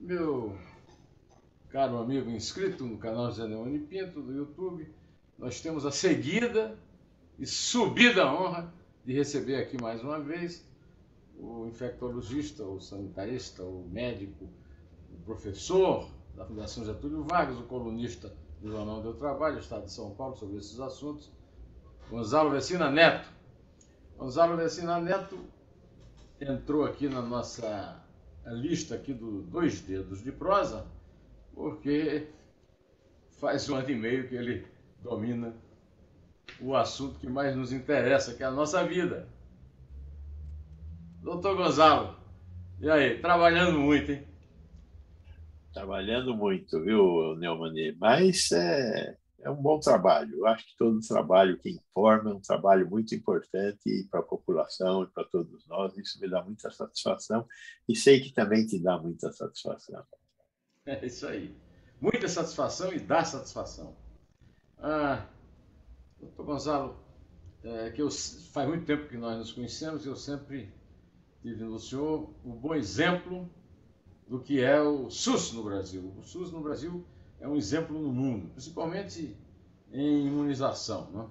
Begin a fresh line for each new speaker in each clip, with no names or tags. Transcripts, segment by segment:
Meu caro amigo inscrito no canal José Leone Pinto do YouTube, nós temos a seguida e subida honra de receber aqui mais uma vez o infectologista, o sanitarista, o médico, o professor da Fundação Getúlio Vargas, o colunista do Jornal do Trabalho, Estado de São Paulo, sobre esses assuntos, Gonzalo Vecina Neto. Gonzalo Vecina Neto entrou aqui na nossa lista aqui do Dois Dedos de Prosa, porque faz 1 ano e meio que ele domina o assunto que mais nos interessa, que é a nossa vida. Doutor Gonzalo, e aí? Trabalhando muito, hein?
Trabalhando muito, viu, Neumani? Mas é um bom trabalho. Eu acho que todo trabalho que informa é um trabalho muito importante para a população e para todos nós. Isso me dá muita satisfação e sei que também te dá muita satisfação.
É isso aí. Muita satisfação e dá satisfação. Ah, doutor Gonzalo, faz muito tempo que nós nos conhecemos e eu sempre tive no senhor um bom exemplo do que é o SUS no Brasil. O SUS no Brasil é um exemplo no mundo, principalmente em imunização. Né?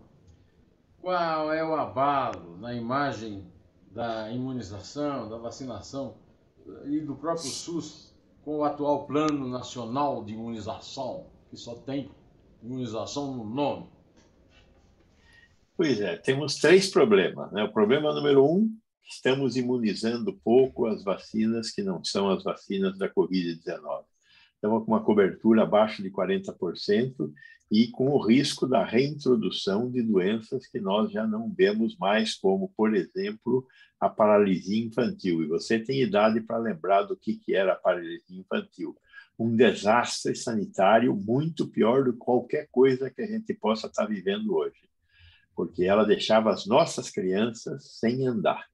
Qual é o abalo na imagem da imunização, da vacinação e do próprio SUS com o atual Plano Nacional de Imunização, que só tem imunização no nome?
Pois é, temos três problemas, né? O problema número um, estamos imunizando pouco as vacinas que não são as vacinas da Covid-19. Estamos com uma cobertura abaixo de 40% e com o risco da reintrodução de doenças que nós já não vemos mais, como, por exemplo, a paralisia infantil. E você tem idade para lembrar do que era a paralisia infantil. Um desastre sanitário muito pior do que qualquer coisa que a gente possa estar vivendo hoje, porque ela deixava as nossas crianças sem andar.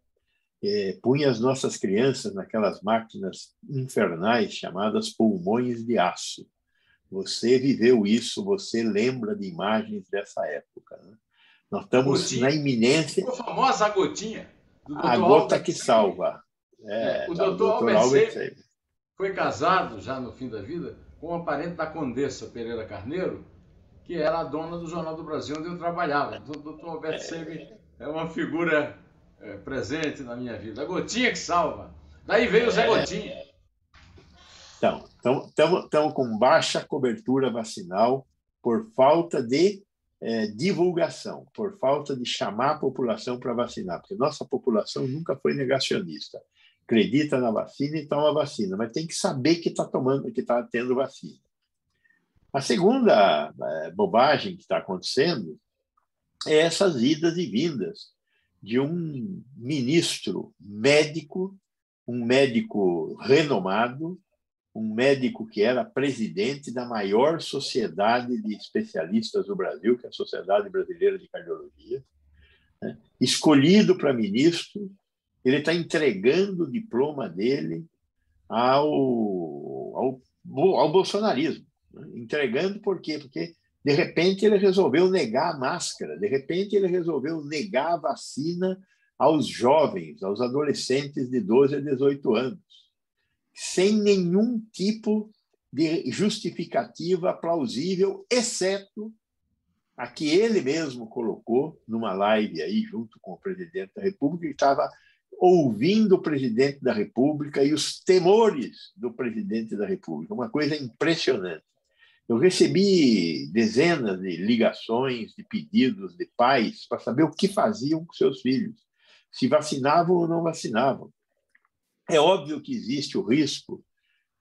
Punha as nossas crianças naquelas máquinas infernais chamadas pulmões de aço. Você viveu isso, você lembra de imagens dessa época. Né? Nós estamos na iminência.
A famosa gotinha do Dr.
A gota que salva.
O
do
Dr.
Dr. Albert Sabin.
Foi casado, já no fim da vida, com uma parente da Condessa Pereira Carneiro, que era a dona do Jornal do Brasil, onde eu trabalhava. Então, o Dr. Albert Sabin é uma figura presente na minha vida. A gotinha que salva. Daí veio o Zé Gotinha.
Então, estamos com baixa cobertura vacinal por falta de divulgação, por falta de chamar a população para vacinar, porque nossa população nunca foi negacionista. Acredita na vacina e toma vacina, mas tem que saber que está tomando, que está tendo vacina. A segunda bobagem que está acontecendo é essas idas e vindas de um ministro médico, um médico renomado, um médico que era presidente da maior sociedade de especialistas do Brasil, que é a Sociedade Brasileira de Cardiologia, né? Escolhido para ministro, ele está entregando o diploma dele ao bolsonarismo. Entregando por quê? Porque, de repente, ele resolveu negar a máscara, de repente, ele resolveu negar a vacina aos jovens, aos adolescentes de 12 a 18 anos, sem nenhum tipo de justificativa plausível, exceto a que ele mesmo colocou numa live aí, junto com o presidente da República, que estava ouvindo o presidente da República e os temores do presidente da República. Uma coisa impressionante. Eu recebi dezenas de ligações, de pedidos de pais para saber o que faziam com seus filhos, se vacinavam ou não vacinavam. É óbvio que existe o risco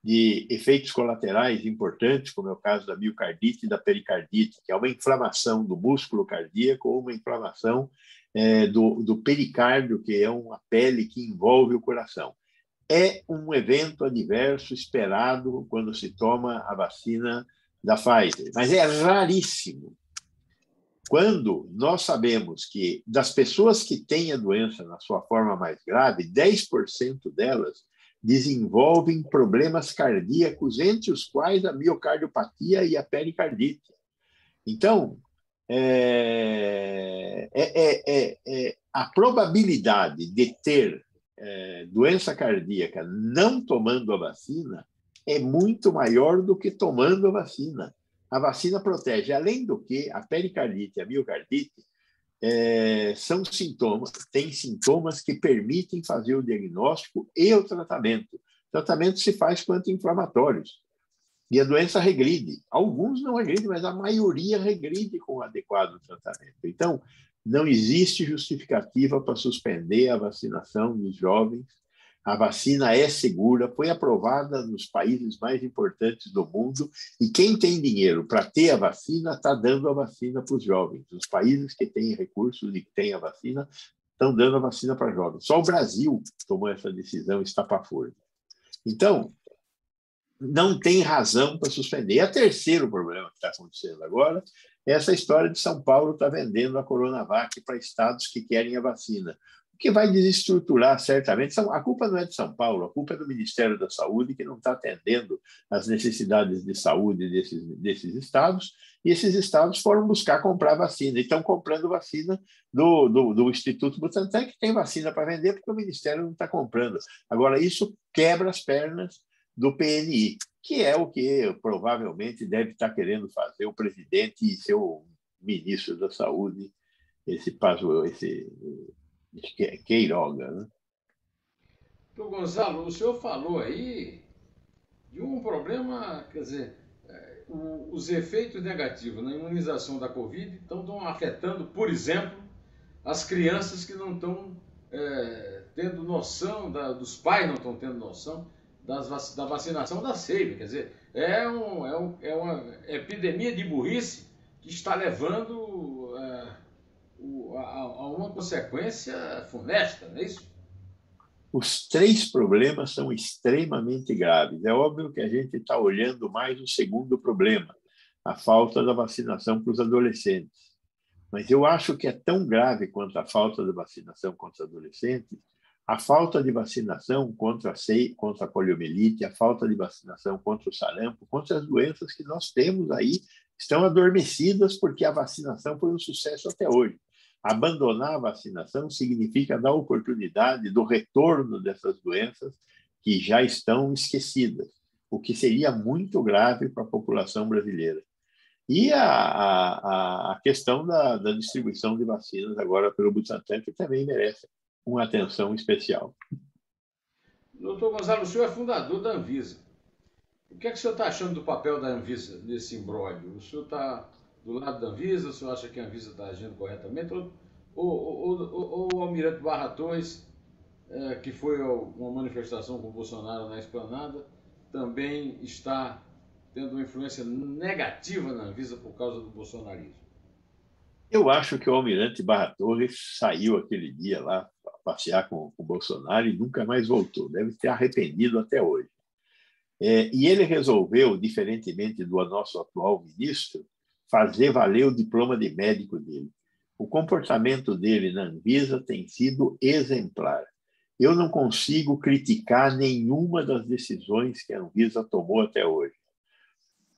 de efeitos colaterais importantes, como é o caso da miocardite e da pericardite, que é uma inflamação do músculo cardíaco ou uma inflamação do pericárdio, que é uma pele que envolve o coração. É um evento adverso esperado quando se toma a vacina da Pfizer, mas é raríssimo. Quando nós sabemos que das pessoas que têm a doença na sua forma mais grave, 10% delas desenvolvem problemas cardíacos, entre os quais a miocardiopatia e a pericardite. Então, a probabilidade de ter doença cardíaca não tomando a vacina é muito maior do que tomando a vacina. A vacina protege. Além do que, a pericardite e a miocardite são sintomas, têm sintomas que permitem fazer o diagnóstico e o tratamento. O tratamento se faz com anti-inflamatórios. E a doença regride. Alguns não regridem, mas a maioria regride com o adequado tratamento. Então, não existe justificativa para suspender a vacinação dos jovens. A vacina é segura, foi aprovada nos países mais importantes do mundo, e quem tem dinheiro para ter a vacina está dando a vacina para os jovens. Os países que têm recursos e que têm a vacina estão dando a vacina para jovens. Só o Brasil tomou essa decisão estapafúrdia. Então, não tem razão para suspender. E o terceiro problema que está acontecendo agora é essa história de São Paulo estar vendendo a Coronavac para estados que querem a vacina, o que vai desestruturar certamente. A culpa não é de São Paulo, a culpa é do Ministério da Saúde, que não está atendendo às necessidades de saúde desses estados, e esses estados foram buscar comprar vacina, e estão comprando vacina do Instituto Butantan, que tem vacina para vender, porque o Ministério não está comprando. Agora, isso quebra as pernas do PNI, que é o que provavelmente deve estar querendo fazer o presidente e seu ministro da Saúde, esse Queiroga. Né?
Então, Gonzalo, o senhor falou aí de um problema, quer dizer, os efeitos negativos na imunização da Covid estão afetando, por exemplo, as crianças que não estão tendo noção, dos pais não estão tendo noção da vacinação da SEIB. Quer dizer, é uma epidemia de burrice que está levando a uma consequência funesta, não é isso?
Os três problemas são extremamente graves. É óbvio que a gente está olhando mais o segundo problema, a falta da vacinação para os adolescentes. Mas eu acho que é tão grave quanto a falta de vacinação contra os adolescentes, a falta de vacinação contra a poliomielite, a falta de vacinação contra o sarampo, contra as doenças que nós temos aí, estão adormecidas porque a vacinação foi um sucesso até hoje. Abandonar a vacinação significa dar oportunidade do retorno dessas doenças que já estão esquecidas, o que seria muito grave para a população brasileira. E a questão da distribuição de vacinas agora pelo Butantan, que também merece uma atenção especial.
Doutor Gonzalo, o senhor é fundador da Anvisa. O que é que o senhor está achando do papel da Anvisa nesse imbróglio? O senhor está do lado da Anvisa? O senhor acha que a Anvisa está agindo corretamente? Ou o almirante Barra Torres, que foi uma manifestação com o Bolsonaro na Esplanada, também está tendo uma influência negativa na Anvisa por causa do bolsonarismo?
Eu acho que o almirante Barra Torres saiu aquele dia lá para passear com o Bolsonaro e nunca mais voltou. Deve ter arrependido até hoje. E ele resolveu, diferentemente do nosso atual ministro, fazer valer o diploma de médico dele. O comportamento dele na Anvisa tem sido exemplar. Eu não consigo criticar nenhuma das decisões que a Anvisa tomou até hoje.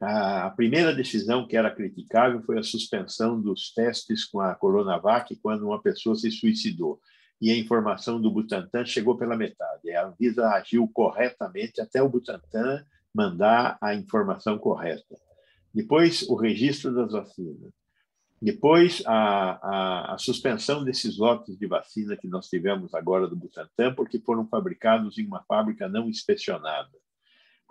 A primeira decisão que era criticável foi a suspensão dos testes com a Coronavac quando uma pessoa se suicidou. E a informação do Butantan chegou pela metade. A Anvisa agiu corretamente até o Butantan mandar a informação correta. Depois, o registro das vacinas. Depois, a suspensão desses lotes de vacina que nós tivemos agora do Butantan, porque foram fabricados em uma fábrica não inspecionada.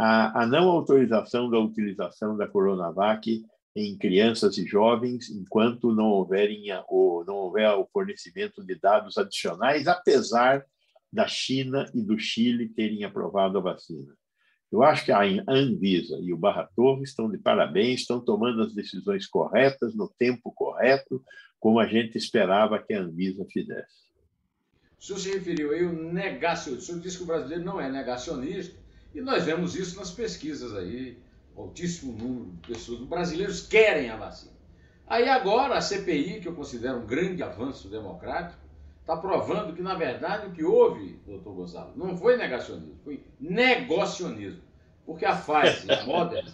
A não autorização da utilização da Coronavac em crianças e jovens, enquanto não houver o fornecimento de dados adicionais, apesar da China e do Chile terem aprovado a vacina. Eu acho que a Anvisa e o Barra Torres estão de parabéns, estão tomando as decisões corretas, no tempo correto, como a gente esperava que a Anvisa fizesse.
O senhor se referiu aí ao negacionismo. O senhor disse que o brasileiro não é negacionista, e nós vemos isso nas pesquisas aí, altíssimo número de pessoas, brasileiros querem a vacina. Aí agora a CPI, que eu considero um grande avanço democrático, está provando que, na verdade, o que houve, doutor Gonzalo, não foi negacionismo, foi negacionismo. Porque a Pfizer e a Moderna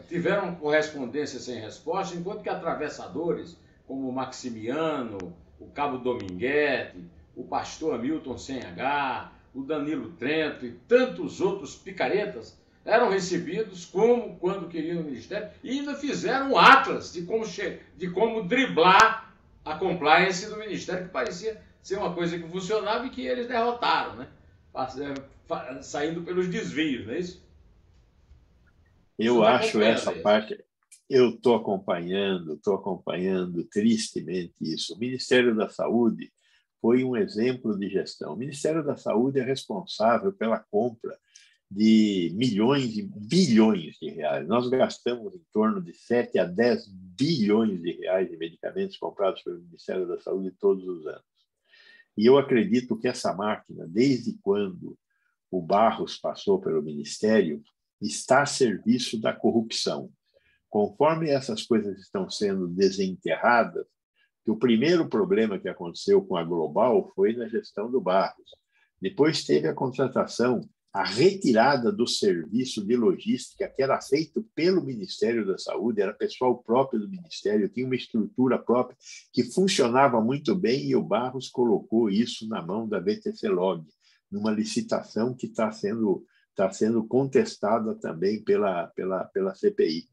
tiveram correspondência sem resposta, enquanto que atravessadores, como o Maximiano, o Cabo Dominguete, o pastor Hamilton sem H, o Danilo Trento e tantos outros picaretas, eram recebidos como quando queriam no Ministério, e ainda fizeram um atlas de como driblar a compliance do Ministério, que parecia ser uma coisa que funcionava e que eles derrotaram, né? Saindo pelos desvios, não é isso? O senhor
Eu
está
acho
acompanhando
essa
isso?
parte, eu estou acompanhando tristemente isso. O Ministério da Saúde foi um exemplo de gestão. O Ministério da Saúde é responsável pela compra de milhões e bilhões de reais. Nós gastamos em torno de 7 a 10 bilhões de reais em medicamentos comprados pelo Ministério da Saúde todos os anos. E eu acredito que essa máquina, desde quando o Barros passou pelo Ministério, está a serviço da corrupção. Conforme essas coisas estão sendo desenterradas, que o primeiro problema que aconteceu com a Global foi na gestão do Barros. Depois teve a contratação, a retirada do serviço de logística que era feito pelo Ministério da Saúde, era pessoal próprio do Ministério, tinha uma estrutura própria que funcionava muito bem e o Barros colocou isso na mão da BTC Log, numa licitação que está sendo contestada também pela CPI.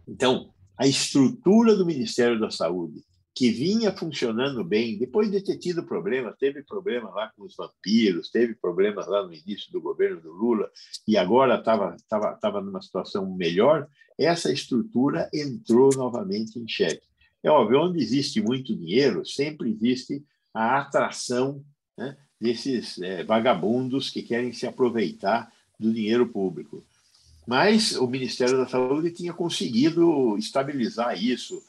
Então, a estrutura do Ministério da Saúde, que vinha funcionando bem, depois de ter tido problemas, teve problema lá com os vampiros, teve problemas lá no início do governo do Lula, e agora estava numa situação melhor, essa estrutura entrou novamente em xeque. É óbvio, onde existe muito dinheiro, sempre existe a atração, né, desses vagabundos que querem se aproveitar do dinheiro público. Mas o Ministério da Saúde tinha conseguido estabilizar isso.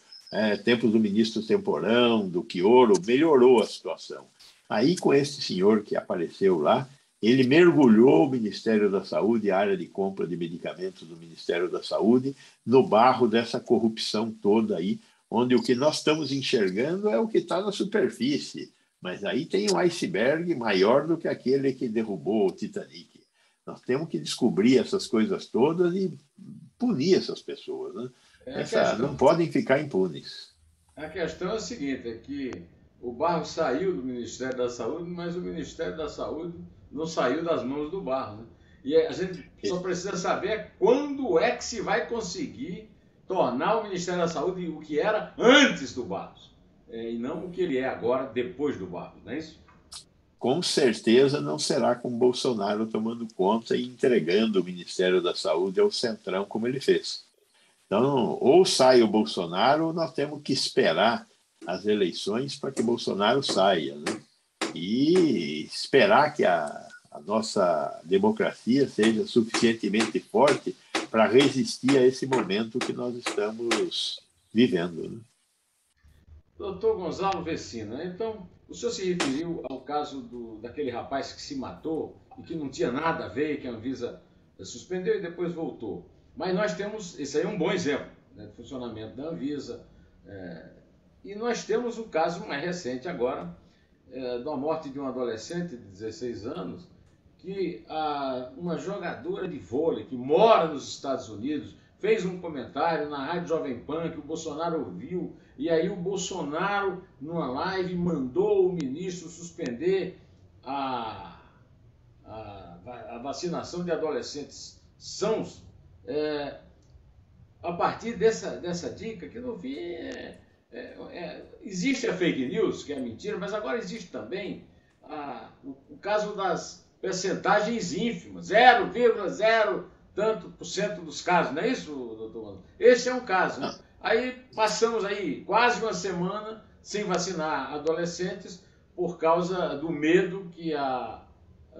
Tempos do ministro Temporão, do Quioro, melhorou a situação. Aí, com esse senhor que apareceu lá, ele mergulhou o Ministério da Saúde, a área de compra de medicamentos do Ministério da Saúde, no barro dessa corrupção toda aí, onde o que nós estamos enxergando é o que está na superfície. Mas aí tem um iceberg maior do que aquele que derrubou o Titanic. Nós temos que descobrir essas coisas todas e punir essas pessoas, né? Não podem ficar impunes.
A questão é a seguinte, é que o Barros saiu do Ministério da Saúde, mas o Ministério da Saúde não saiu das mãos do Barros, né? E a gente só precisa saber quando é que se vai conseguir tornar o Ministério da Saúde o que era antes do Barros, e não o que ele é agora, depois do Barros, não é isso?
Com certeza não será com Bolsonaro tomando conta e entregando o Ministério da Saúde ao Centrão, como ele fez. Então, ou sai o Bolsonaro, ou nós temos que esperar as eleições para que Bolsonaro saia, né? E esperar que a nossa democracia seja suficientemente forte para resistir a esse momento que nós estamos vivendo, né?
Doutor Gonzalo Vecina, então, o senhor se referiu ao caso daquele rapaz que se matou e que não tinha nada a ver, que a Anvisa suspendeu e depois voltou. Mas nós temos, esse aí é um bom exemplo, né, de funcionamento da Anvisa. E nós temos um caso mais recente agora, da morte de um adolescente de 16 anos, que uma jogadora de vôlei que mora nos Estados Unidos fez um comentário na Rádio Jovem Pan que o Bolsonaro ouviu, e aí o Bolsonaro, numa live, mandou o ministro suspender a vacinação de adolescentes sãos, a partir dessa dica, que no fim existe a fake news, que é mentira, mas agora existe também o caso das percentagens ínfimas, 0,0 tanto por cento dos casos, não é isso, doutor? Esse é um caso, né? Aí passamos aí quase uma semana sem vacinar adolescentes por causa do medo que a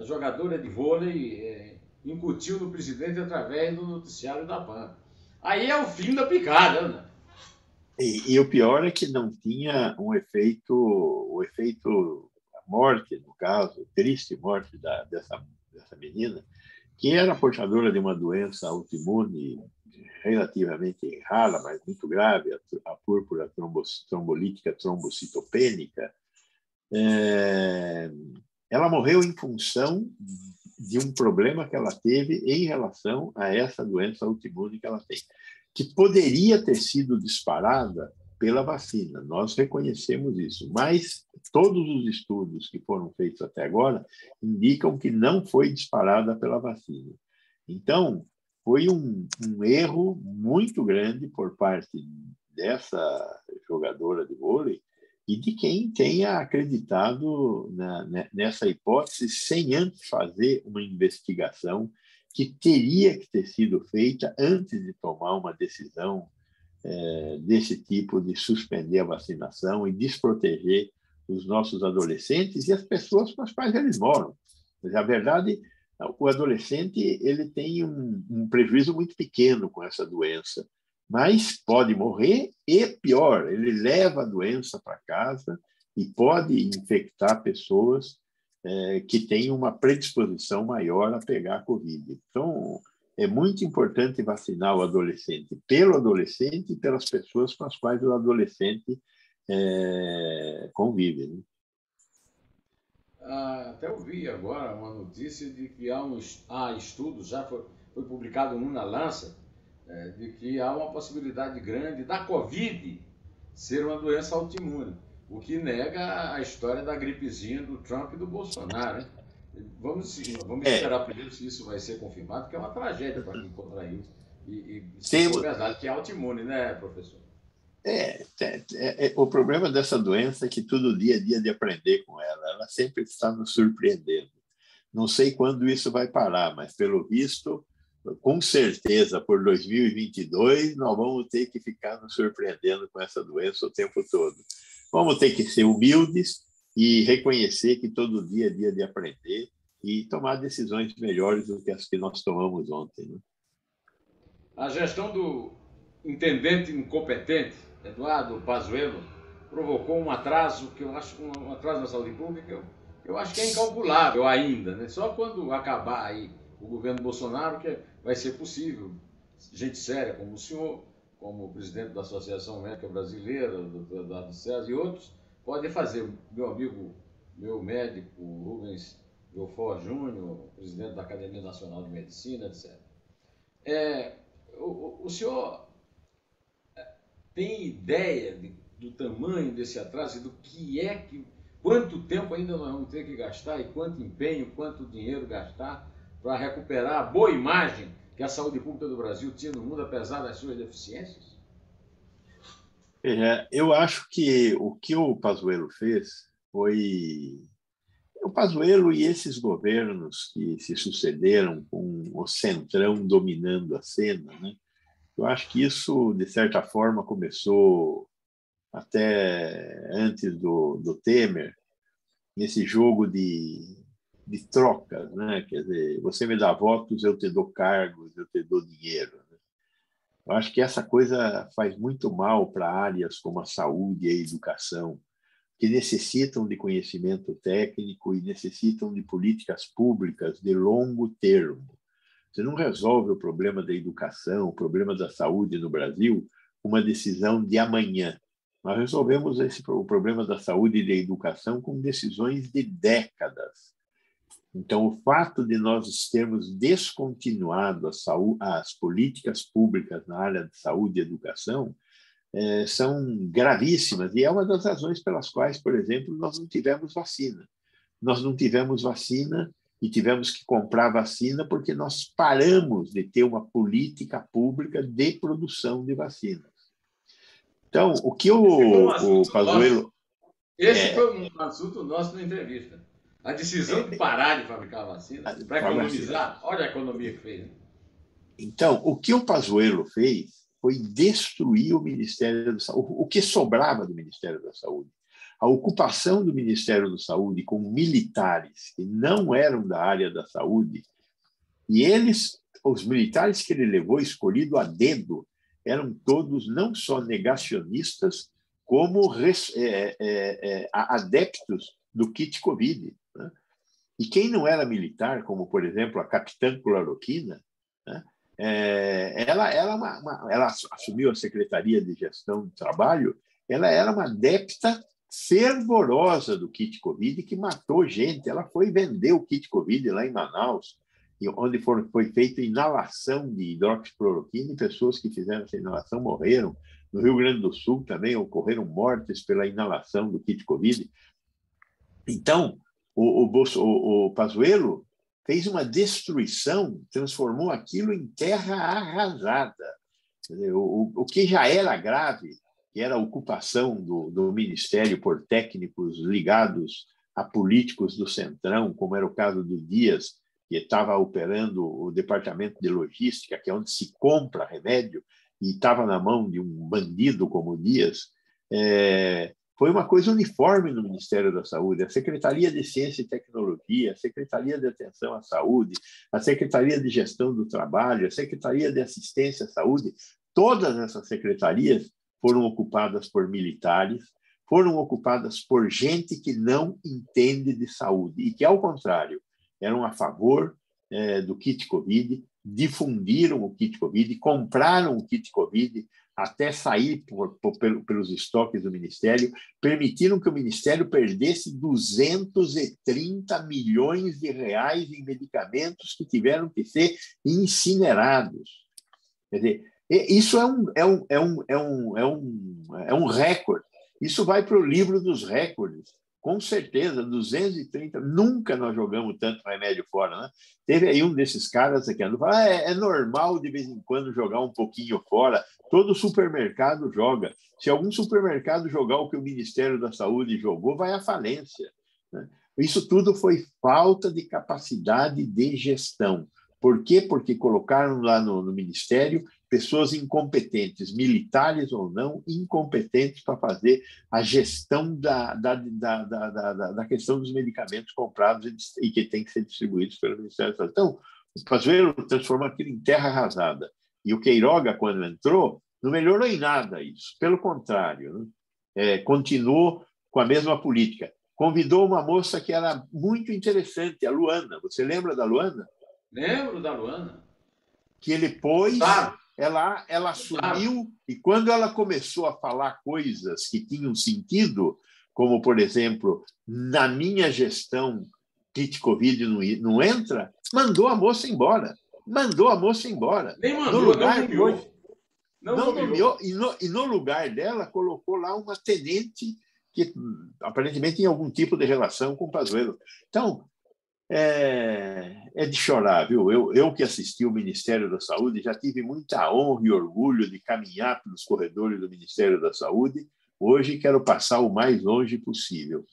jogadora de vôlei incutiu no presidente através do noticiário da PAN. Aí é o fim da picada, né?
E o pior é que não tinha o efeito a morte, no caso, triste morte dessa menina, que era portadora de uma doença autoimune relativamente rara, mas muito grave, a púrpura trombolítica trombocitopênica. Ela morreu em função de um problema que ela teve em relação a essa doença autoimune que ela tem, que poderia ter sido disparada pela vacina. Nós reconhecemos isso, mas todos os estudos que foram feitos até agora indicam que não foi disparada pela vacina. Então, foi um erro muito grande por parte dessa jogadora de vôlei e de quem tenha acreditado nessa hipótese sem antes fazer uma investigação que teria que ter sido feita antes de tomar uma decisão desse tipo, de suspender a vacinação e desproteger os nossos adolescentes e as pessoas com as quais eles moram. Mas, a verdade, o adolescente ele tem um prejuízo muito pequeno com essa doença, mas pode morrer e, pior, ele leva a doença para casa e pode infectar pessoas que têm uma predisposição maior a pegar a Covid. Então, é muito importante vacinar o adolescente, pelo adolescente e pelas pessoas com as quais o adolescente convive. Né?
Até ouvi agora uma notícia de que há estudos, já foi publicado um na Lancet, de que há uma possibilidade grande da Covid ser uma doença autoimune, o que nega a história da gripezinha do Trump e do Bolsonaro. Hein? Vamos esperar primeiro se isso vai ser confirmado, porque é uma tragédia para quem contraiu. E se for verdade que é autoimune, né, professor?
O problema dessa doença é que todo dia é dia de aprender com ela. Ela sempre está nos surpreendendo. Não sei quando isso vai parar, mas, pelo visto, com certeza, por 2022, nós vamos ter que ficar nos surpreendendo com essa doença o tempo todo. Vamos ter que ser humildes e reconhecer que todo dia é dia de aprender e tomar decisões melhores do que as que nós tomamos ontem. Né?
A gestão do intendente incompetente, Eduardo Pazuello, provocou um atraso, que eu acho um atraso na saúde pública, eu acho que é incalculável ainda. Né? Só quando acabar aí o governo Bolsonaro que vai ser possível gente séria como o senhor, como o presidente da Associação Médica Brasileira, o doutor Eduardo César e outros, podem fazer. Meu amigo, meu médico, Rubens Belfort Júnior, presidente da Academia Nacional de Medicina, etc. O senhor tem ideia do tamanho desse atraso e do quanto tempo ainda nós vamos ter que gastar e quanto empenho, quanto dinheiro gastar para recuperar a boa imagem que a saúde pública do Brasil tinha no mundo, apesar das suas deficiências?
Eu acho que o que o Pazuello fez foi... O Pazuello e esses governos que se sucederam com o Centrão dominando a cena, né? Eu acho que isso, de certa forma, começou até antes do Temer, nesse jogo de trocas, né? Quer dizer, você me dá votos, eu te dou cargos, eu te dou dinheiro. Né? Eu acho que essa coisa faz muito mal para áreas como a saúde e a educação, que necessitam de conhecimento técnico e necessitam de políticas públicas de longo termo. Você não resolve o problema da educação, o problema da saúde no Brasil com uma decisão de amanhã. Nós resolvemos o problema da saúde e da educação com decisões de décadas. Então, o fato de nós termos descontinuado as políticas públicas na área de saúde e educação são gravíssimas. E é uma das razões pelas quais, por exemplo, nós não tivemos vacina. Nós não tivemos vacina e tivemos que comprar vacina porque nós paramos de ter uma política pública de produção de vacinas. Então, o que o Pazuello...
Esse foi um assunto nosso na entrevista. A decisão de parar de fabricar vacina para economizar. Olha a economia que fez. Né?
Então, o que o Pazuello fez foi destruir o Ministério da Saúde, o que sobrava do Ministério da Saúde. A ocupação do Ministério da Saúde com militares que não eram da área da saúde, e eles, os militares que ele levou, escolhido a dedo, eram todos não só negacionistas, como adeptos do kit Covid. Né? E quem não era militar, como, por exemplo, a capitã Cloroquina, né? Ela assumiu a Secretaria de Gestão do Trabalho, ela era uma adepta fervorosa do kit Covid que matou gente. Ela foi vender o kit Covid lá em Manaus, onde foi feita inalação de hidroxicloroquina e pessoas que fizeram essa inalação morreram. No Rio Grande do Sul também ocorreram mortes pela inalação do kit Covid. Então, o Pazuello fez uma destruição, transformou aquilo em terra arrasada. O que já era grave, que era a ocupação do Ministério por técnicos ligados a políticos do Centrão, como era o caso do Dias, que estava operando o departamento de logística, que é onde se compra remédio, e estava na mão de um bandido como o Dias, foi uma coisa uniforme no Ministério da Saúde. A Secretaria de Ciência e Tecnologia, a Secretaria de Atenção à Saúde, a Secretaria de Gestão do Trabalho, a Secretaria de Assistência à Saúde, todas essas secretarias foram ocupadas por militares, foram ocupadas por gente que não entende de saúde e que, ao contrário, eram a favor do kit Covid, difundiram o kit Covid, compraram o kit Covid até sair pelos estoques do Ministério, permitiram que o Ministério perdesse 230 milhões de reais em medicamentos que tiveram que ser incinerados. Quer dizer, isso é um recorde. Isso vai para o livro dos recordes. Com certeza, 230. Nunca nós jogamos tanto remédio fora, né? Teve aí um desses caras aqui que fala: é normal de vez em quando jogar um pouquinho fora. Todo supermercado joga. Se algum supermercado jogar o que o Ministério da Saúde jogou, vai à falência, né? Isso tudo foi falta de capacidade de gestão. Por quê? Porque colocaram lá no Ministério pessoas incompetentes, militares ou não, incompetentes para fazer a gestão da questão dos medicamentos comprados e que tem que ser distribuídos pelo Ministério da Saúde. Então, o Pazuello transformou aquilo em terra arrasada. E o Queiroga, quando entrou, não melhorou em nada isso. Pelo contrário, né? Continuou com a mesma política. Convidou uma moça que era muito interessante, a Luana. Você lembra da Luana?
Lembro da Luana.
Que ele pôs...
Claro.
Ela assumiu, e quando ela começou a falar coisas que tinham sentido, como, por exemplo, na minha gestão, kit Covid não entra, mandou a moça embora. Mandou a moça embora.
Nem mandou, não nomeou.
Não nomeou. E no lugar dela, colocou lá uma tenente que aparentemente tinha algum tipo de relação com o Pazuello. Então, é de chorar, viu? Eu que assisti o Ministério da Saúde já tive muita honra e orgulho de caminhar pelos corredores do Ministério da Saúde. Hoje quero passar o mais longe possível.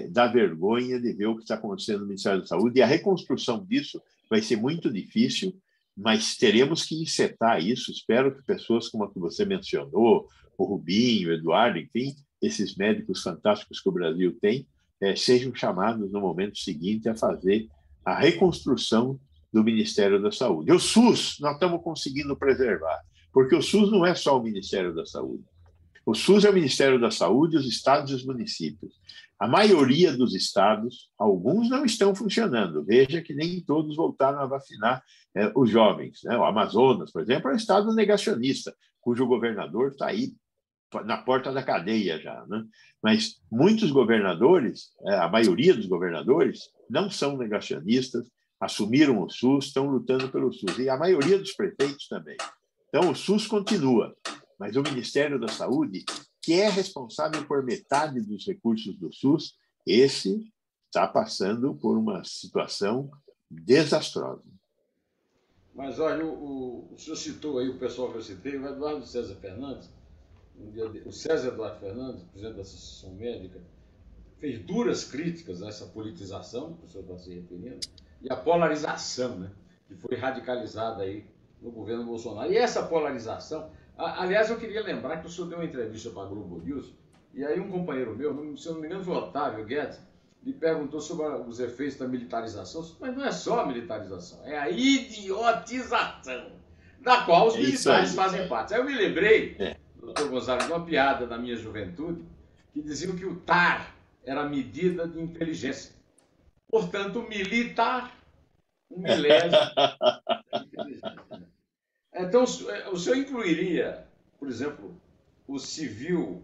Dá vergonha de ver o que está acontecendo no Ministério da Saúde, e a reconstrução disso vai ser muito difícil, mas teremos que encetar isso. Espero que pessoas como a que você mencionou, o Rubinho, o Eduardo, enfim, esses médicos fantásticos que o Brasil tem, sejam chamados no momento seguinte a fazer a reconstrução do Ministério da Saúde. O SUS nós estamos conseguindo preservar, porque o SUS não é só o Ministério da Saúde. O SUS é o Ministério da Saúde, os estados e os municípios. A maioria dos estados, alguns não estão funcionando. Veja que nem todos voltaram a vacinar os jovens, né? O Amazonas, por exemplo, é um estado negacionista, cujo governador está aí na porta da cadeia já, né? Mas muitos governadores, a maioria dos governadores, não são negacionistas, assumiram o SUS, estão lutando pelo SUS, e a maioria dos prefeitos também. Então, o SUS continua, mas o Ministério da Saúde, que é responsável por metade dos recursos do SUS, esse está passando por uma situação desastrosa.
Mas, olha, o senhor citou aí, o pessoal que eu citei, o Eduardo César Fernandes, o César Eduardo Fernandes, presidente da Associação Médica, fez duras críticas a essa politização, que o senhor está se referindo, e a polarização, né, que foi radicalizada aí no governo Bolsonaro. E essa polarização, aliás, eu queria lembrar que o senhor deu uma entrevista para a Globo News, e aí um companheiro meu, se eu não me engano foi o Otávio Guedes, lhe perguntou sobre os efeitos da militarização, mas não é só a militarização, é a idiotização, da qual os militares fazem parte. Aí eu me lembrei, doutor Gonzalo, de uma piada da minha juventude, que diziam que o TAR era a medida de inteligência. Portanto, militar, um milésimo da inteligência. Então, o senhor incluiria, por exemplo, o civil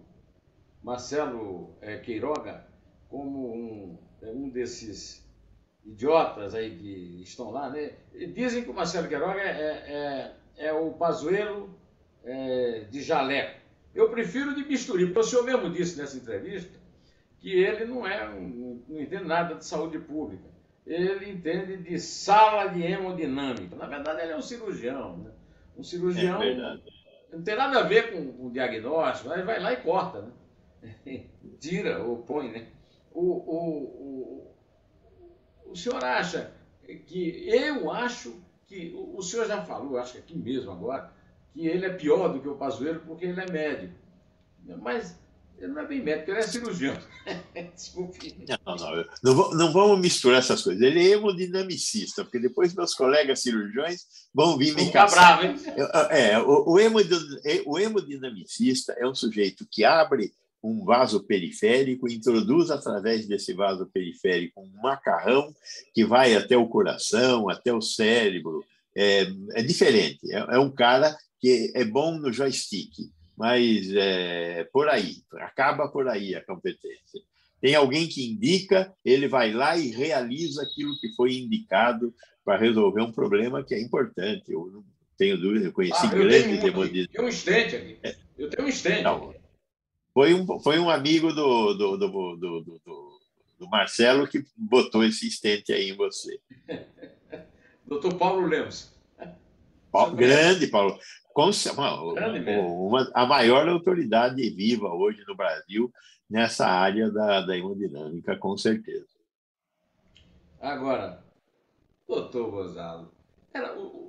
Marcelo Queiroga como um desses idiotas aí que estão lá, né? Dizem que o Marcelo Queiroga é o Pazuello de jaleco. Eu prefiro de bisturi, porque o senhor mesmo disse nessa entrevista que ele não entende nada de saúde pública. ele entende de sala de hemodinâmica. Na verdade, ele é um cirurgião, né? Um
É
cirurgião
verdade.
não tem nada a ver com o diagnóstico, ele vai lá e corta, né? Tira ou põe, né? O senhor acha que... Eu acho que... O senhor já falou, acho que aqui mesmo agora, que ele é pior do que o Pazuello porque ele é médico. Mas ele não é bem médico, ele é cirurgião. Desculpe.
Não vamos misturar essas coisas. Ele é hemodinamicista, porque depois meus colegas cirurgiões vão vir
Vou
me
ficar
caçar.
bravo, hein?
O hemodinamicista é um sujeito que abre um vaso periférico, introduz através desse vaso periférico um macarrão que vai até o coração, até o cérebro. É diferente. É um cara que é bom no joystick, mas por aí, acaba por aí a competência. Tem alguém que indica, ele vai lá e realiza aquilo que foi indicado para resolver um problema que é importante. Eu não tenho dúvida, eu conheci
Eu tenho
grandes
um aqui,
hemodinamistas.
tenho um estente aqui. Eu tenho um estente
Não,
aqui.
foi um amigo do Marcelo que botou esse estente aí em você.
Doutor Paulo Lemos.
Grande, Paulo.
Grande mesmo.
A maior autoridade viva hoje no Brasil nessa área da hemodinâmica, com certeza.
Agora, doutor Gonzalo,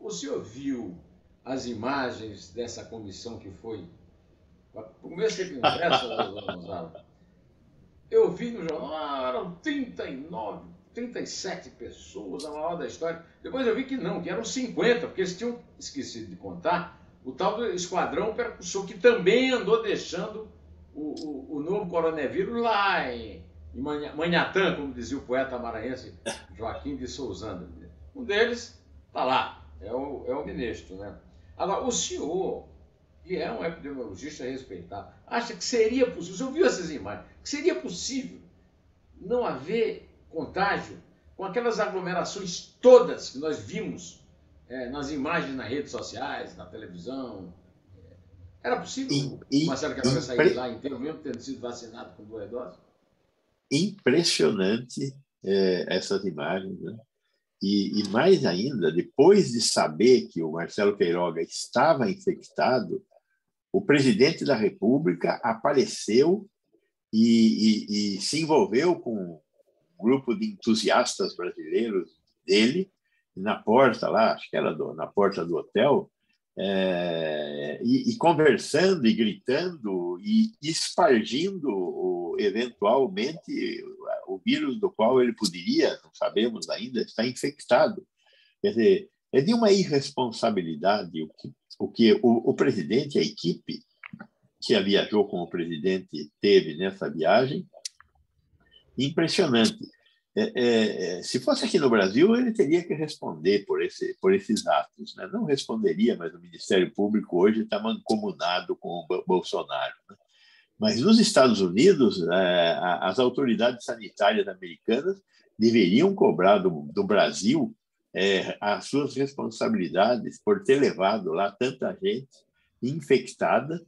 o senhor viu as imagens dessa comissão que foi? Para começo de conversa, doutor Gonzalo, eu vi no jornal, eram 39, 37 pessoas, a maior da história. Depois eu vi que não, que eram 50, porque eles tinham esquecido de contar o tal do esquadrão percussor, que também andou deixando o novo coronavírus lá em Manhattan, como dizia o poeta maranhense Joaquim de Sousanda. Um deles está lá, é o ministro, né? Agora, o senhor, que é um epidemiologista respeitado, acha que seria possível, o senhor viu essas imagens, que seria possível não haver contágio com aquelas aglomerações todas que nós vimos nas imagens nas redes sociais, na televisão? Era possível o Marcelo Queiroga sair de lá inteiro, mesmo tendo sido vacinado com 2 doses?
Impressionante essas imagens, né? E mais ainda, depois de saber que o Marcelo Queiroga estava infectado, o presidente da República apareceu e se envolveu com um grupo de entusiastas brasileiros dele, na porta lá, acho que era na porta do hotel, e conversando e gritando e espargindo eventualmente o vírus do qual ele poderia, não sabemos ainda, estar infectado. Quer dizer, é de uma irresponsabilidade o que o presidente, a equipe que viajou com o presidente teve nessa viagem, impressionante. Se fosse aqui no Brasil, ele teria que responder por esses atos, né? Não responderia, mas o Ministério Público hoje está mancomunado com o Bolsonaro, né? Mas nos Estados Unidos, as autoridades sanitárias americanas deveriam cobrar do Brasil as suas responsabilidades por ter levado lá tanta gente infectada,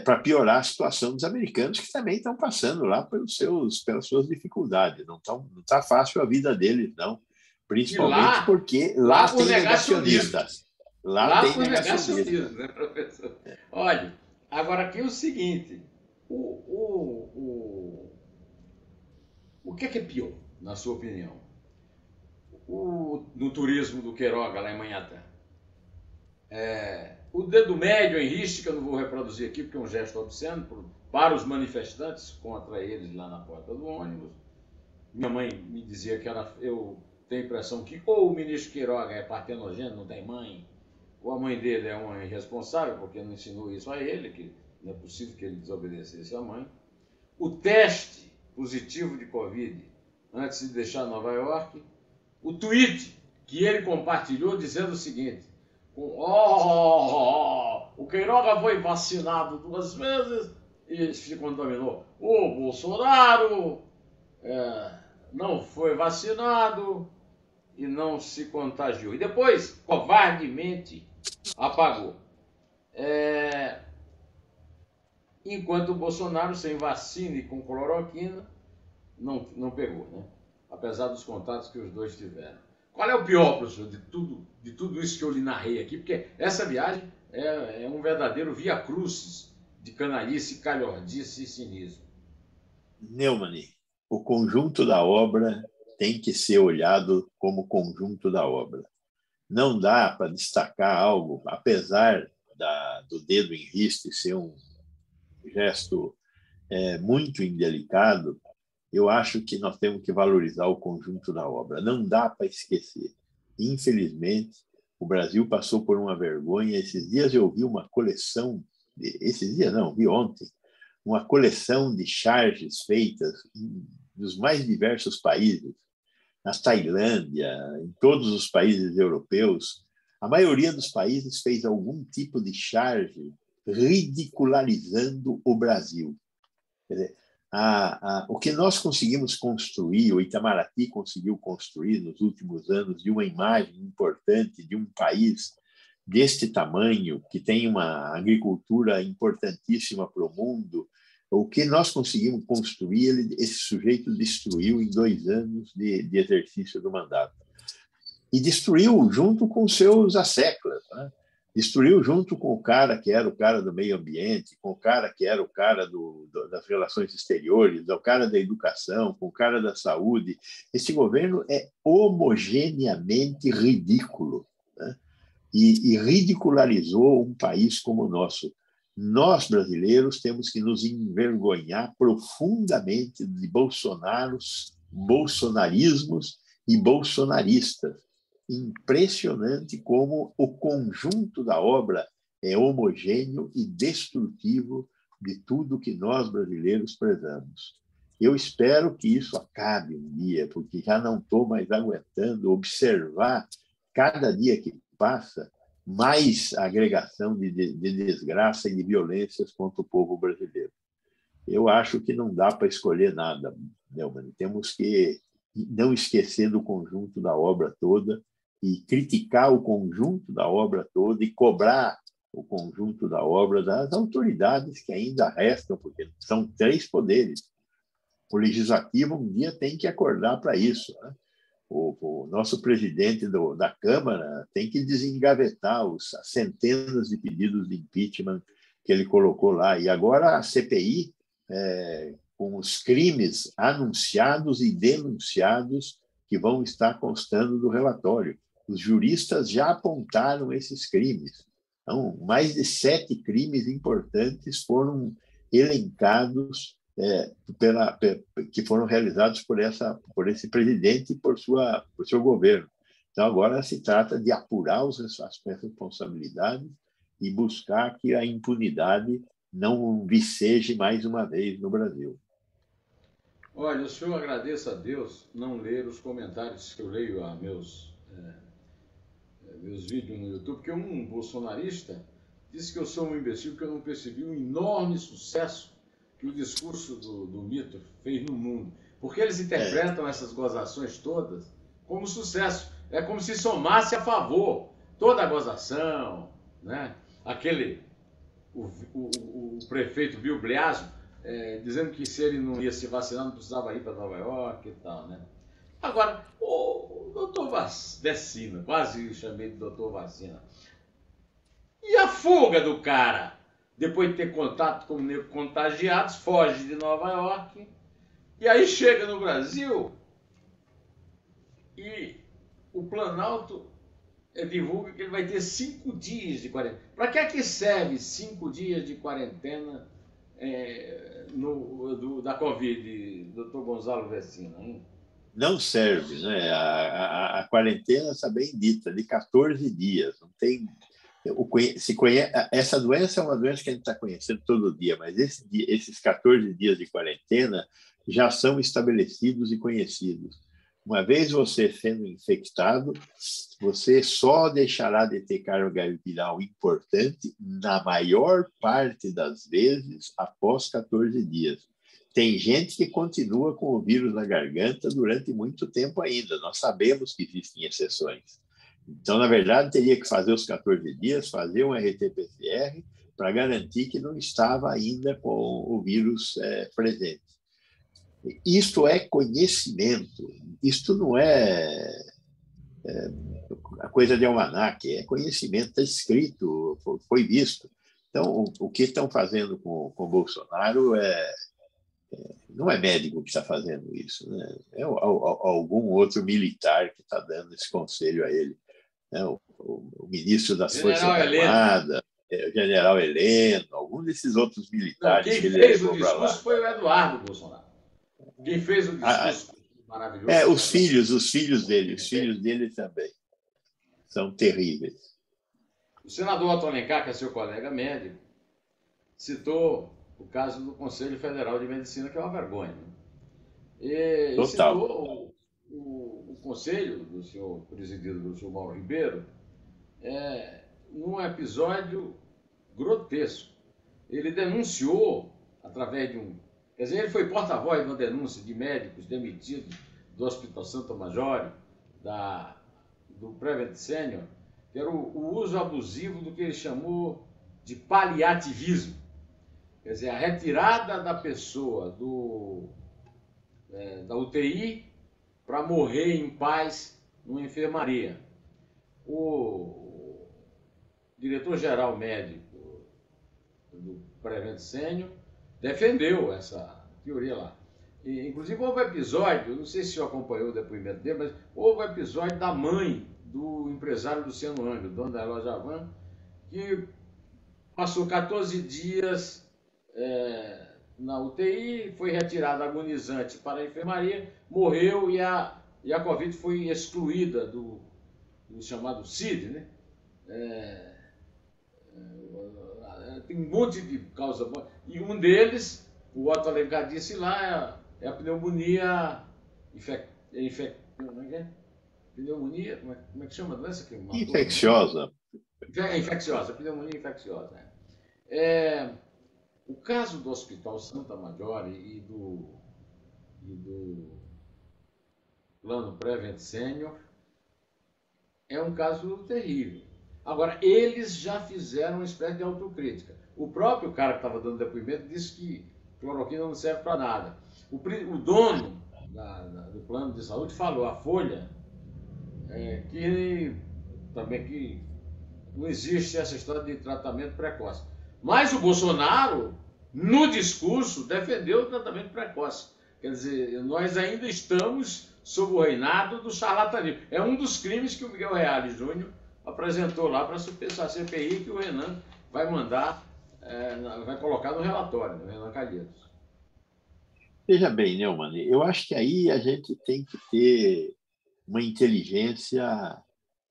para piorar a situação dos americanos, que também estão passando lá pelas suas dificuldades. Não está fácil a vida deles, não. Principalmente porque lá tem negacionistas.
Lá tem negacionistas, né, professor? Olha, agora aqui é o seguinte, o que é pior, na sua opinião? No turismo do Queiroga, lá em Manhattan. O dedo médio em riste, que eu não vou reproduzir aqui, porque é um gesto obsceno, para os manifestantes contra eles lá na porta do ônibus. Minha mãe me dizia que eu tenho a impressão que ou o ministro Queiroga é partenogênio, não tem mãe, ou a mãe dele é uma irresponsável, porque não ensinou isso a ele, que não é possível que ele desobedecesse a mãe. O teste positivo de Covid antes de deixar Nova York. O tweet que ele compartilhou dizendo o seguinte: o Queiroga foi vacinado 2 vezes e se contaminou. O Bolsonaro não foi vacinado e não se contagiou. E depois, covardemente, apagou. Enquanto o Bolsonaro, sem vacina e com cloroquina, não pegou, né? apesar dos contatos que os dois tiveram. Qual é o pior, professor, de tudo isso que eu lhe narrei aqui? Porque essa viagem é um verdadeiro via crucis de canalice, calhordice e cinismo.
Neumann, o conjunto da obra tem que ser olhado como conjunto da obra. Não dá para destacar algo, apesar do dedo em riste ser um gesto muito indelicado. Eu acho que nós temos que valorizar o conjunto da obra. Não dá para esquecer. Infelizmente, o Brasil passou por uma vergonha. Esses dias eu vi uma coleção, esses dias não, vi ontem, uma coleção de charges feitas nos mais diversos países, na Tailândia, em todos os países europeus. A maioria dos países fez algum tipo de charge ridicularizando o Brasil. Quer dizer, o que nós conseguimos construir, o Itamaraty conseguiu construir nos últimos anos, de uma imagem importante de um país deste tamanho, que tem uma agricultura importantíssima para o mundo, o que nós conseguimos construir, esse sujeito destruiu em 2 anos de exercício do mandato. E destruiu junto com seus asseclas, né? Destruiu junto com o cara que era o cara do meio ambiente, com o cara que era o cara das relações exteriores, o cara da educação, com o cara da saúde. Esse governo é homogeneamente ridículo, né? E ridicularizou um país como o nosso. Nós, brasileiros, temos que nos envergonhar profundamente de bolsonarismos e bolsonaristas. Impressionante como o conjunto da obra é homogêneo e destrutivo de tudo que nós, brasileiros, prezamos. Eu espero que isso acabe um dia, porque já não estou mais aguentando observar, cada dia que passa, mais agregação de desgraça e de violências contra o povo brasileiro. Eu acho que não dá para escolher nada, Neumann. Temos que não esquecer do conjunto da obra toda e criticar o conjunto da obra toda e cobrar o conjunto da obra das autoridades que ainda restam, porque são 3 poderes. O legislativo um dia tem que acordar para isso, né? O nosso presidente da Câmara tem que desengavetar as centenas de pedidos de impeachment que ele colocou lá. E agora a CPI, com os crimes anunciados e denunciados que vão estar constando do relatório. Os juristas já apontaram esses crimes. Então, mais de 7 crimes importantes foram elencados que foram realizados por esse presidente e por seu governo. Então, agora se trata de apurar as responsabilidades e buscar que a impunidade não viceje mais uma vez no Brasil.
Olha, o senhor agradeça a Deus não ler os comentários que eu leio a meus vídeos no YouTube, porque um bolsonarista disse que eu sou um imbecil, que eu não percebi o enorme sucesso que o discurso do mito fez no mundo. Porque eles interpretam essas gozações todas como sucesso. É como se somasse a favor toda a gozação, né? O prefeito Bill Bleaso dizendo que se ele não ia se vacinar, não precisava ir para Nova York e tal, né? Agora, o doutor Vacina, quase chamei de doutor Vacina, e a fuga do cara? Depois de ter contato com contagiados, foge de Nova York, e aí chega no Brasil e o Planalto divulga que ele vai ter 5 dias de quarentena. Para que é que serve 5 dias de quarentena da Covid, doutor Gonzalo Vecina? Hein?
Não serve, né? A quarentena está bem dita, de 14 dias. Não tem... Essa doença é uma doença que a gente está conhecendo todo dia, mas esses 14 dias de quarentena já são estabelecidos e conhecidos. Uma vez você sendo infectado, você só deixará de ter carga viral importante na maior parte das vezes após 14 dias. Tem gente que continua com o vírus na garganta durante muito tempo ainda. Nós sabemos que existem exceções. Então, na verdade, teria que fazer os 14 dias, fazer um RT-PCR para garantir que não estava ainda com o vírus presente. Isto é conhecimento, isto não é a coisa de almanaque, é conhecimento, está escrito, foi visto. Então, o que estão fazendo com o Bolsonaro não é médico que está fazendo isso, né? É algum outro militar que está dando esse conselho a ele, né? O ministro das Forças
General Heleno.
Armadas, o general Heleno, algum desses outros
Não,
militares
quem
que ele
fez o
levou para lá.
discurso foi o Eduardo Bolsonaro. Quem fez o discurso maravilhoso foi o Eduardo.
Os filhos dele também são terríveis.
O senador Otto Alencar, que é seu colega médico, citou o caso do Conselho Federal de Medicina, que é uma vergonha. Né? E
Total.
citou o conselho do senhor, presidido pelo senhor Mauro Ribeiro, num episódio grotesco. Ele denunciou, através de um... Quer dizer, ele foi porta-voz de uma denúncia de médicos demitidos do Hospital Santa Maggiore, do Prevent Senior, que era o uso abusivo do que ele chamou de paliativismo. Quer dizer, a retirada da pessoa da UTI para morrer em paz numa enfermaria. O diretor-geral médico do Prevent Senior defendeu essa teoria lá. E, inclusive, houve episódio, não sei se o senhor acompanhou o depoimento dele, mas houve episódio da mãe do empresário Luciano Hang, dono da loja Havan, que passou 14 dias na UTI, foi retirado agonizante para a enfermaria, morreu e a Covid foi excluída do chamado CID, né? Tem um monte de causas. E um deles, o Otto Alencar disse lá, é a pneumonia pneumonia, como é que chama a doença que matou?
Infecciosa.
Infecciosa, pneumonia infecciosa. O caso do Hospital Santa Maggiore e do Plano Prevent Senior é um caso terrível. Agora, eles já fizeram uma espécie de autocrítica. O próprio cara que estava dando depoimento disse que cloroquina não serve para nada. O dono do plano de saúde falou, a Folha, que também que não existe essa história de tratamento precoce. Mas o Bolsonaro, no discurso, defendeu o tratamento precoce. Quer dizer, nós ainda estamos sob o reinado do charlatanismo. É um dos crimes que o Miguel Reale Júnior apresentou lá para a CPI, que o Renan vai mandar, vai colocar no relatório, no Renan Calheiros.
Veja bem, Neumann, eu acho que aí a gente tem que ter uma inteligência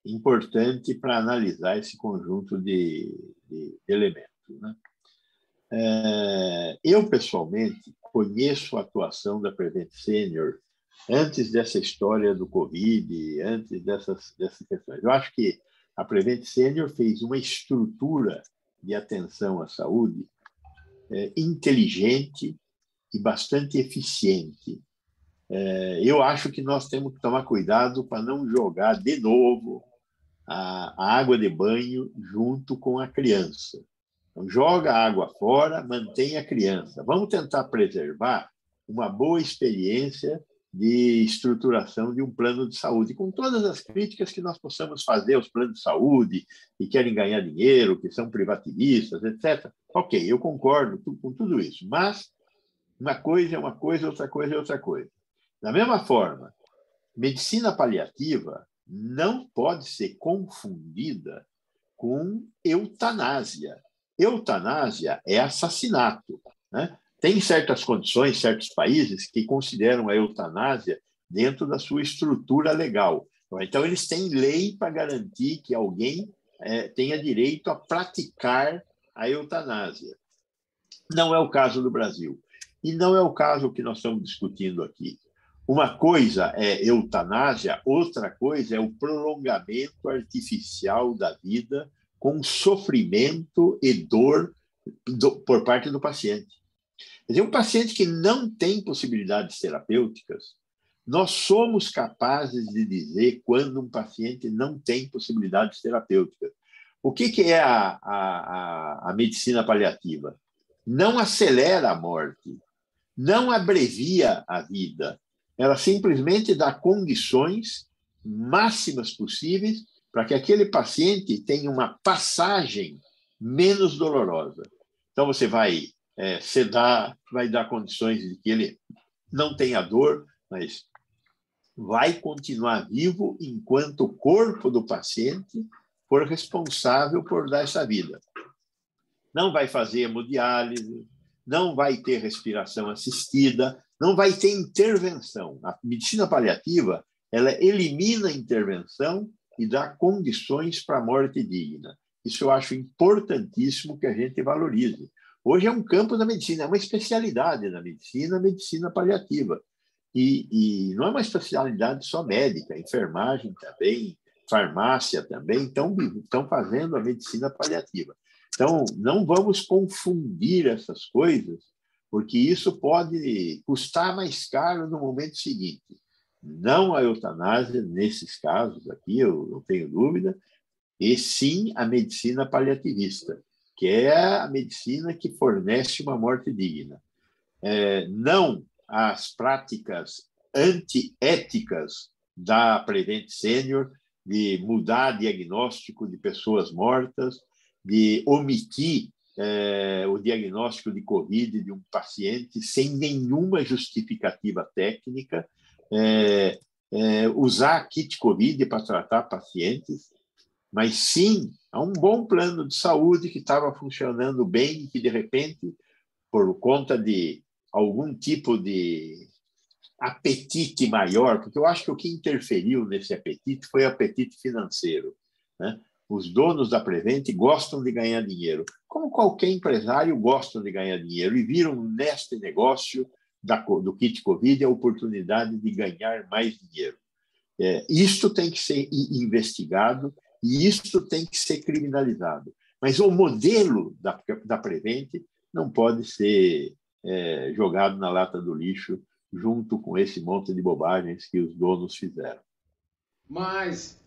importante para analisar esse conjunto de elementos, né? Eu, pessoalmente, conheço a atuação da Prevent Senior antes dessa história do Covid, antes dessas questões. Eu acho que a Prevent Senior fez uma estrutura de atenção à saúde inteligente e bastante eficiente. Eu acho que nós temos que tomar cuidado para não jogar de novo a água de banho junto com a criança. Então, joga a água fora, mantém a criança. Vamos tentar preservar uma boa experiência de estruturação de um plano de saúde, com todas as críticas que nós possamos fazer aos planos de saúde, que querem ganhar dinheiro, que são privativistas, etc. Ok, eu concordo com tudo isso, mas uma coisa é uma coisa, outra coisa é outra coisa. Da mesma forma, medicina paliativa não pode ser confundida com eutanásia. Eutanásia é assassinato, né? Tem certas condições, certos países que consideram a eutanásia dentro da sua estrutura legal. Então, eles têm lei para garantir que alguém tenha direito a praticar a eutanásia. Não é o caso do Brasil. E não é o caso que nós estamos discutindo aqui. Uma coisa é eutanásia, outra coisa é o prolongamento artificial da vida com sofrimento e dor por parte do paciente. Quer dizer, um paciente que não tem possibilidades terapêuticas, nós somos capazes de dizer quando um paciente não tem possibilidades terapêuticas. O que é a medicina paliativa? Não acelera a morte, não abrevia a vida, ela simplesmente dá condições máximas possíveis para que aquele paciente tenha uma passagem menos dolorosa. Então, você vai sedar, vai dar condições de que ele não tenha dor, mas vai continuar vivo enquanto o corpo do paciente for responsável por dar essa vida. Não vai fazer hemodiálise, não vai ter respiração assistida, não vai ter intervenção. A medicina paliativa, ela elimina a intervenção e dá condições para a morte digna. Isso eu acho importantíssimo que a gente valorize. Hoje é um campo da medicina, é uma especialidade da medicina, a medicina paliativa. E não é uma especialidade só médica, enfermagem também, farmácia também, estão fazendo a medicina paliativa. Então, não vamos confundir essas coisas, porque isso pode custar mais caro no momento seguinte. Não a eutanásia, nesses casos aqui, eu não tenho dúvida, e sim a medicina paliativista, que é a medicina que fornece uma morte digna. Não as práticas antiéticas da Prevent Senior, de mudar diagnóstico de pessoas mortas, de omitir o diagnóstico de Covid de um paciente sem nenhuma justificativa técnica, usar kit Covid para tratar pacientes, mas sim a um bom plano de saúde que estava funcionando bem e que, de repente, por conta de algum tipo de apetite maior, porque eu acho que o que interferiu nesse apetite foi o apetite financeiro, né? Os donos da Prevent gostam de ganhar dinheiro, como qualquer empresário gosta de ganhar dinheiro, e viram neste negócio do kit Covid a oportunidade de ganhar mais dinheiro. Isto tem que ser investigado e isto tem que ser criminalizado. Mas o modelo da Prevent não pode ser jogado na lata do lixo junto com esse monte de bobagens que os donos fizeram.
Mas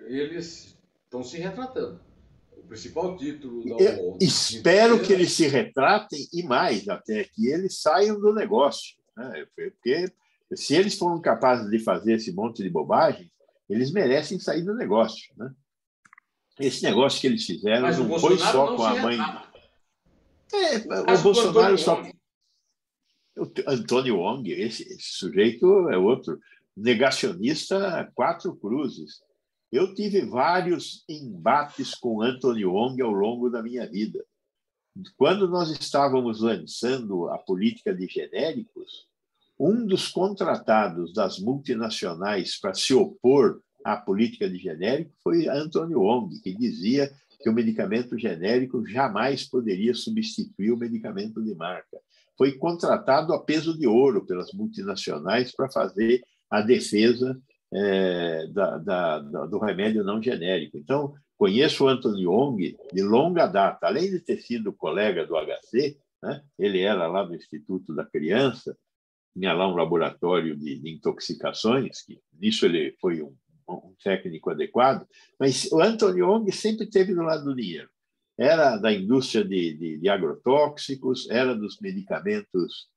eles estão se retratando. O principal título da
Eu espero que eles se retratem e mais, até que eles saiam do negócio, né? Porque se eles foram capazes de fazer esse monte de bobagem, eles merecem sair do negócio, né? Esse negócio que eles fizeram não foi só com a mãe. O Bolsonaro só. O Antônio Wong, esse sujeito é outro negacionista quatro cruzes. Eu tive vários embates com Antônio Wong ao longo da minha vida. Quando nós estávamos lançando a política de genéricos, um dos contratados das multinacionais para se opor à política de genérico foi Antônio Wong, que dizia que o medicamento genérico jamais poderia substituir o medicamento de marca. Foi contratado a peso de ouro pelas multinacionais para fazer a defesa do remédio não genérico. Então, conheço o Antônio Wong de longa data. Além de ter sido colega do HC, né, ele era lá do Instituto da Criança, tinha lá um laboratório de intoxicações, que nisso ele foi um técnico adequado, mas o Antônio Wong sempre esteve do lado do dinheiro. Era da indústria de agrotóxicos, era dos medicamentos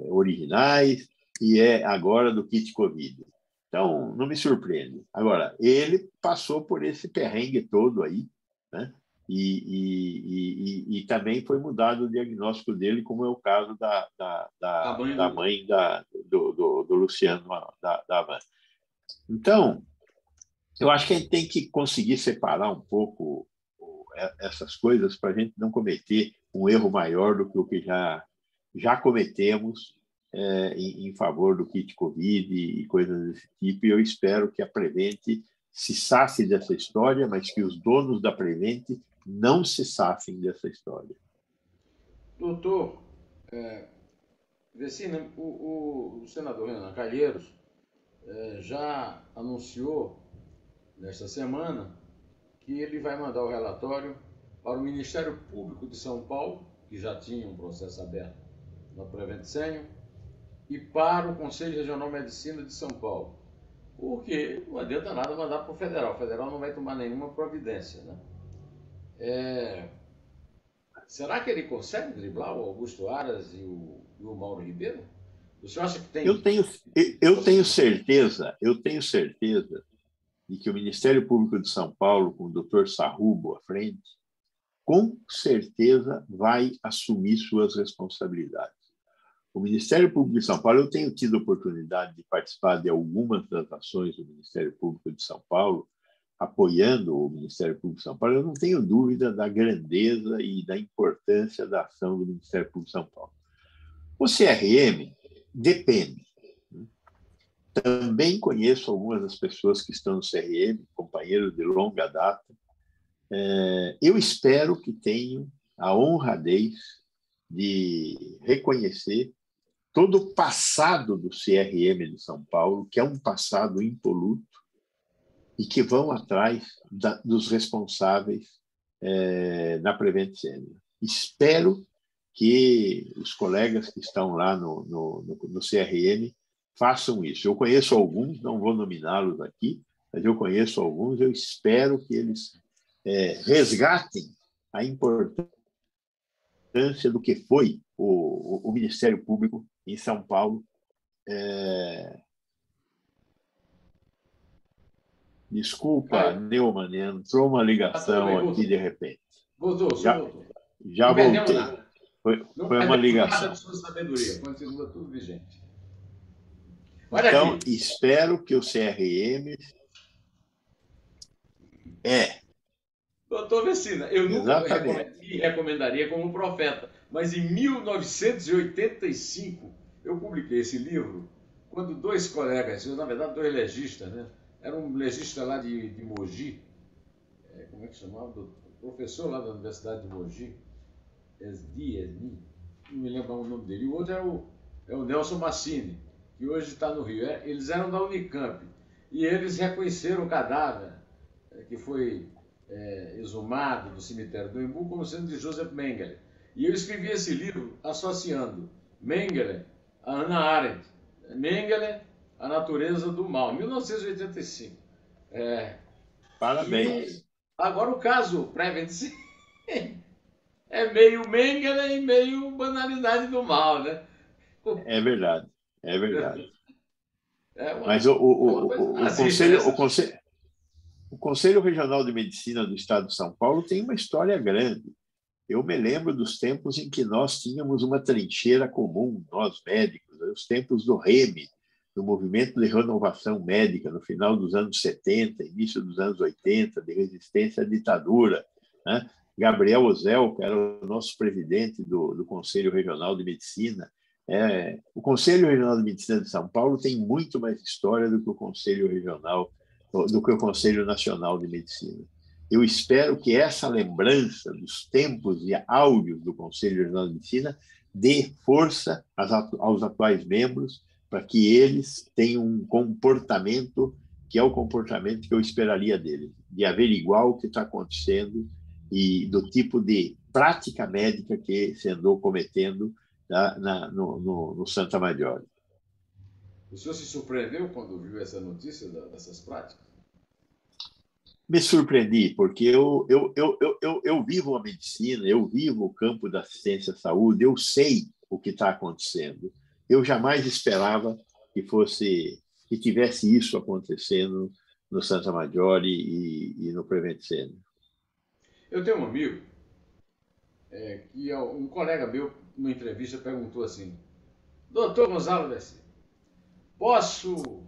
originais e é agora do kit Covid. Então, não me surpreende. Agora, ele passou por esse perrengue todo aí, né? E também foi mudado o diagnóstico dele, como é o caso da mãe do Luciano da Havan. Então, eu acho que a gente tem que conseguir separar um pouco essas coisas para a gente não cometer um erro maior do que o que já cometemos em favor do kit Covid e coisas desse tipo. E eu espero que a Prevent se safe dessa história, mas que os donos da Prevent não se safem dessa história.
Doutor, Vecina, o senador Renan Calheiros já anunciou nesta semana que ele vai mandar o relatório para o Ministério Público de São Paulo, que já tinha um processo aberto na Prevent Senior, e para o Conselho Regional de Medicina de São Paulo. Porque não adianta nada mandar para o Federal. O Federal não vai tomar nenhuma providência, né? será que ele consegue driblar o Augusto Aras e o Mauro Ribeiro? O senhor acha que
Eu
tem
tenho, eu tenho certeza de que o Ministério Público de São Paulo, com o doutor Sarrubo à frente, com certeza vai assumir suas responsabilidades. O Ministério Público de São Paulo, eu tenho tido a oportunidade de participar de algumas das ações do Ministério Público de São Paulo, apoiando o Ministério Público de São Paulo. Eu não tenho dúvida da grandeza e da importância da ação do Ministério Público de São Paulo. O CRM depende. Também conheço algumas das pessoas que estão no CRM, companheiros de longa data. Eu espero que tenham a honradez de reconhecer todo o passado do CRM de São Paulo, que é um passado impoluto, e que vão atrás dos responsáveis na Prevent Senior. Espero que os colegas que estão lá no CRM façam isso. Eu conheço alguns, não vou nominá-los aqui, mas eu conheço alguns, eu espero que eles resgatem a importância do que foi o Ministério Público em São Paulo. Desculpa, Neumann, entrou uma ligação aqui de repente.
Voltou, voltou.
Já
não
voltei.
Nada.
Foi uma ligação.
Nada de sua sabedoria, continua tudo vigente.
Olha então, aqui. Espero que o CRM
Doutor Messina, eu nunca me recomendaria como profeta, mas em 1985 eu publiquei esse livro quando dois colegas, na verdade dois legistas, né? Era um legista lá de Mogi, como é que chamava? Professor lá da Universidade de Mogi, Esni, não me lembro o nome dele. E o outro é o Nelson Massini, que hoje está no Rio. Eles eram da Unicamp e eles reconheceram o cadáver que foi exumado do cemitério do Embu como sendo de Joseph Mengele. E eu escrevi esse livro associando Mengele a Hannah Arendt, Mengele, A Natureza do Mal, 1985.
Parabéns.
E agora o caso Prevent é meio Mengele e meio banalidade do mal, né?
É verdade, é verdade. Mas o Conselho Regional de Medicina do Estado de São Paulo tem uma história grande. Eu me lembro dos tempos em que nós tínhamos uma trincheira comum, nós médicos, os tempos do REME, do Movimento de Renovação Médica, no final dos anos 70, início dos anos 80, de resistência à ditadura, né? Gabriel Ozel, que era o nosso presidente do Conselho Regional de Medicina. O Conselho Regional de Medicina de São Paulo tem muito mais história do que o Conselho Nacional de Medicina. Eu espero que essa lembrança dos tempos e áureos do Conselho Regional de Medicina dê força aos atuais membros para que eles tenham um comportamento que é o comportamento que eu esperaria deles, de averiguar o que está acontecendo e do tipo de prática médica que se andou cometendo no Santa Maggiore.
O senhor se surpreendeu quando viu essa notícia dessas práticas?
Me surpreendi, porque eu vivo a medicina, eu vivo o campo da assistência à saúde, eu sei o que está acontecendo. Eu jamais esperava que tivesse isso acontecendo no Santa Maggiore e no Prevent Senior.
Eu tenho um amigo, que um colega meu, numa entrevista, perguntou assim: Doutor Gonzalo Bessi, posso,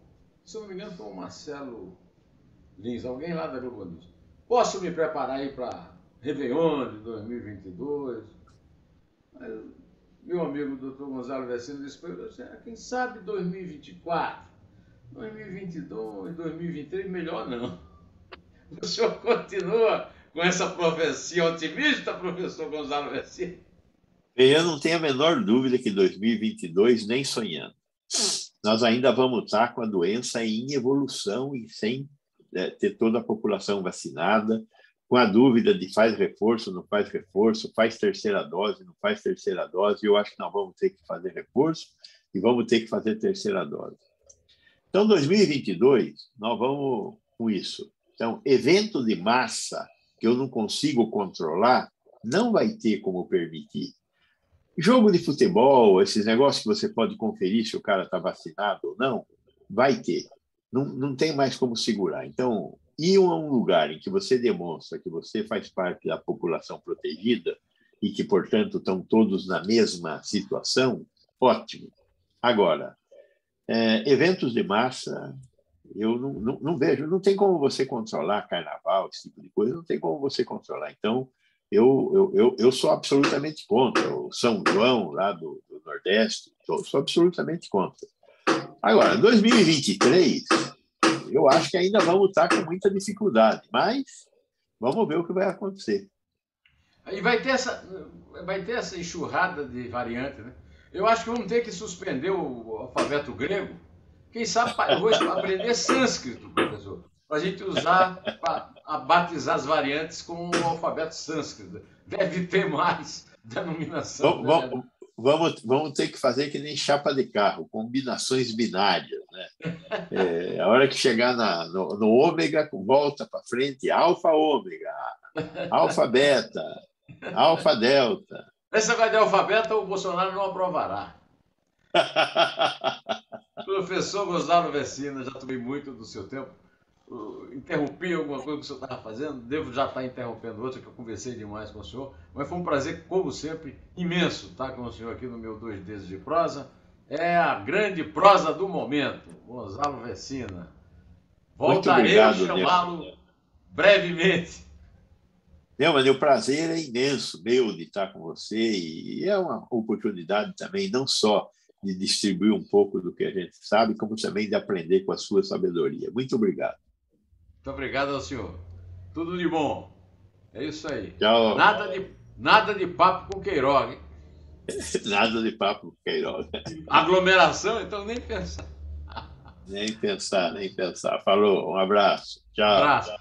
se não me engano foi o Marcelo Lins, alguém lá da Globo News, posso me preparar aí para Réveillon de 2022? Mas, meu amigo doutor Gonzalo Vecino disse para ele, quem sabe 2024, 2022, 2023, melhor não. O senhor continua com essa profecia otimista, professor Gonzalo Vecino?
Eu não tenho a menor dúvida que 2022, nem sonhando. Nós ainda vamos estar com a doença em evolução e sem ter toda a população vacinada, com a dúvida de faz reforço, não faz reforço, faz terceira dose, não faz terceira dose. Eu acho que nós vamos ter que fazer reforço e vamos ter que fazer terceira dose. Então, 2022, nós vamos com isso. Então, evento de massa que eu não consigo controlar, Não vai ter como permitir. Jogo de futebol, esses negócios que você pode conferir se o cara está vacinado ou não, vai ter. Não tem mais como segurar. Então, ir a um lugar em que você demonstra que você faz parte da população protegida e que, portanto, estão todos na mesma situação, ótimo. Agora, eventos de massa, eu não vejo, não tem como você controlar carnaval, esse tipo de coisa, não tem como você controlar. Então, eu sou absolutamente contra. O São João, lá do Nordeste, sou absolutamente contra. Agora, 2023, eu acho que ainda vamos estar com muita dificuldade, mas vamos ver o que vai acontecer.
E vai ter essa enxurrada de variantes, né? Eu acho que vamos ter que suspender o alfabeto grego. Quem sabe eu vou aprender sânscrito, professor, para a gente usar para batizar as variantes com o alfabeto sânscrito. Deve ter mais denominação.
Vamos ter que fazer que nem chapa de carro, combinações binárias, né? A hora que chegar no ômega, volta para frente, alfa ômega, alfa beta, alfa delta.
Essa vai de alfabeto, o Bolsonaro não aprovará. Professor Gonzalo Vecina, já tomei muito do seu tempo. Interrompi alguma coisa que o senhor estava fazendo, devo já estar interrompendo outra, que eu conversei demais com o senhor, mas foi um prazer, como sempre, imenso estar com o senhor aqui no meu 2 Dedos de Prosa. É a grande prosa do momento, Gonzalo Vecina. Voltarei a chamá-lo brevemente.
Mas o prazer é imenso meu de estar com você e é uma oportunidade também não só de distribuir um pouco do que a gente sabe, como também de aprender com a sua sabedoria. Muito obrigado.
Muito obrigado ao senhor. Tudo de bom. É isso aí.
Tchau.
Nada de papo com Queiroga, hein?
Nada de papo com Queiroga.
Aglomeração, então nem pensar.
Nem pensar. Falou, um abraço. Tchau.
Um abraço.